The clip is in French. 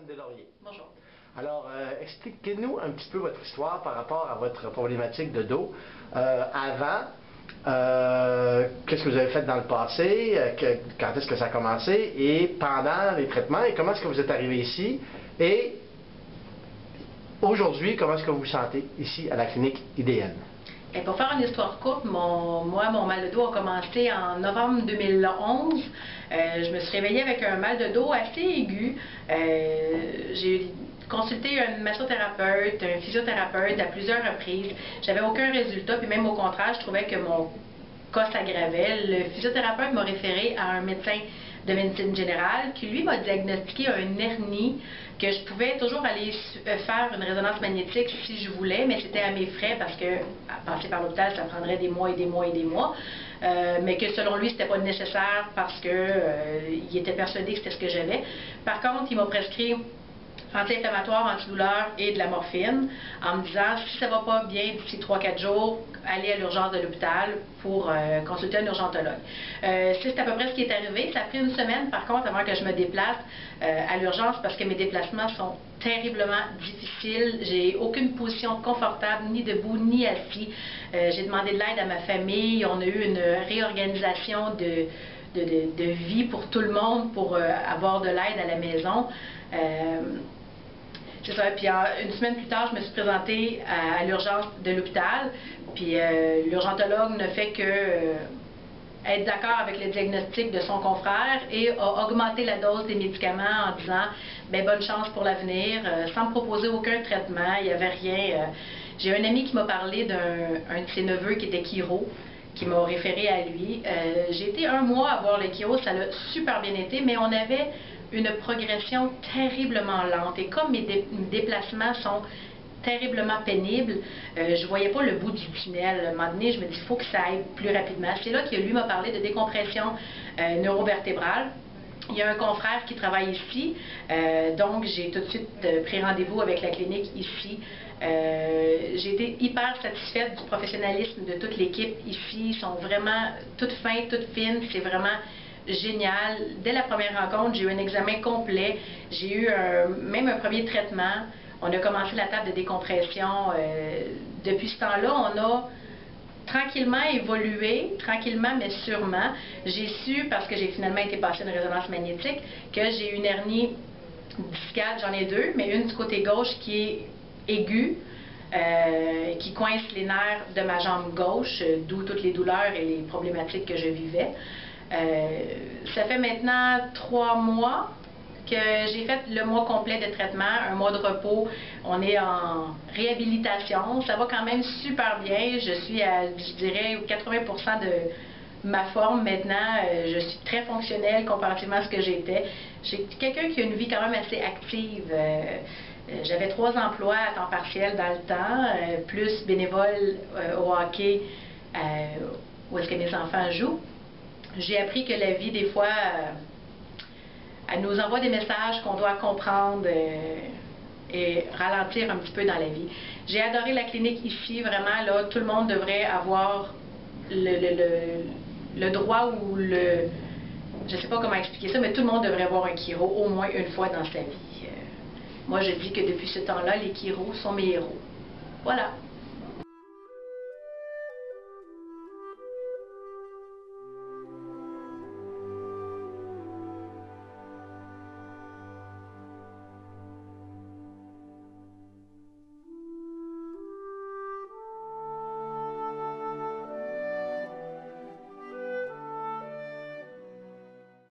Deslauriers. Bonjour. Alors, expliquez-nous un petit peu votre histoire par rapport à votre problématique de dos. Avant, qu'est-ce que vous avez fait dans le passé, quand est-ce que ça a commencé, et pendant les traitements, et comment est-ce que vous êtes arrivé ici, et aujourd'hui, comment est-ce que vous vous sentez ici à la clinique IDN? Et pour faire une histoire courte, mon mal de dos a commencé en novembre 2011. Je me suis réveillée avec un mal de dos assez aigu. J'ai consulté un massothérapeute, un physiothérapeute à plusieurs reprises. J'avais aucun résultat, puis même au contraire, je trouvais que mon cas s'aggravait. Le physiothérapeute m'a référé à un médecin de médecine générale qui, lui, m'a diagnostiqué un hernie, que je pouvais toujours aller faire une résonance magnétique si je voulais, mais c'était à mes frais parce que passer par l'hôpital, ça prendrait des mois et des mois et des mois. Mais que selon lui, c'était pas nécessaire parce que il était persuadé que c'était ce que j'avais. Par contre, il m'a prescrit anti-inflammatoire, antidouleur et de la morphine, en me disant, si ça va pas bien d'ici 3-4 jours, allez à l'urgence de l'hôpital pour consulter un urgentologue. C'est à peu près ce qui est arrivé. Ça a pris une semaine, par contre, avant que je me déplace à l'urgence, parce que mes déplacements sont terriblement difficiles. J'ai aucune position confortable, ni debout, ni assis. J'ai demandé de l'aide à ma famille. On a eu une réorganisation de vie pour tout le monde pour avoir de l'aide à la maison. C'est ça. Puis une semaine plus tard, je me suis présentée à l'urgence de l'hôpital. Puis l'urgentologue ne fait que être d'accord avec le diagnostic de son confrère et a augmenté la dose des médicaments en disant ben, bonne chance pour l'avenir, sans me proposer aucun traitement. Il n'y avait rien. J'ai un ami qui m'a parlé d'un de ses neveux qui était chiro, qui m'a référé à lui. J'ai été 1 mois à voir le chiro, ça l'a super bien été, mais on avait une progression terriblement lente. Et comme mes déplacements sont terriblement pénibles, je ne voyais pas le bout du tunnel. À un moment donné, je me dis, il faut que ça aille plus rapidement. C'est là que lui m'a parlé de décompression neurovertébrale. Il y a un confrère qui travaille ici, donc j'ai tout de suite pris rendez-vous avec la clinique ici. J'ai été hyper satisfaite du professionnalisme de toute l'équipe ici. Ils sont vraiment toutes fins, toutes fines. C'est vraiment génial. Dès la première rencontre, j'ai eu un examen complet. J'ai eu même un premier traitement. On a commencé la table de décompression. Depuis ce temps-là, on a tranquillement évolué, tranquillement mais sûrement. J'ai su, parce que j'ai finalement été passer une résonance magnétique, que j'ai une hernie discale, j'en ai 2, mais une du côté gauche qui est aiguë, qui coince les nerfs de ma jambe gauche, d'où toutes les douleurs et les problématiques que je vivais. Ça fait maintenant 3 mois que j'ai fait le mois complet de traitement, un mois de repos. On est en réhabilitation. Ça va quand même super bien. Je suis à, je dirais, 80% de ma forme maintenant. Je suis très fonctionnelle comparativement à ce que j'étais. J'ai quelqu'un qui a une vie quand même assez active. J'avais 3 emplois à temps partiel dans le temps, plus bénévole au hockey où est-ce que mes enfants jouent. J'ai appris que la vie, des fois, elle nous envoie des messages qu'on doit comprendre et ralentir un petit peu dans la vie. J'ai adoré la clinique ici, vraiment, là, tout le monde devrait avoir le droit ou le... Je ne sais pas comment expliquer ça, mais tout le monde devrait avoir un chiro au moins une fois dans sa vie. Moi, je dis que depuis ce temps-là, les chiros sont mes héros. Voilà.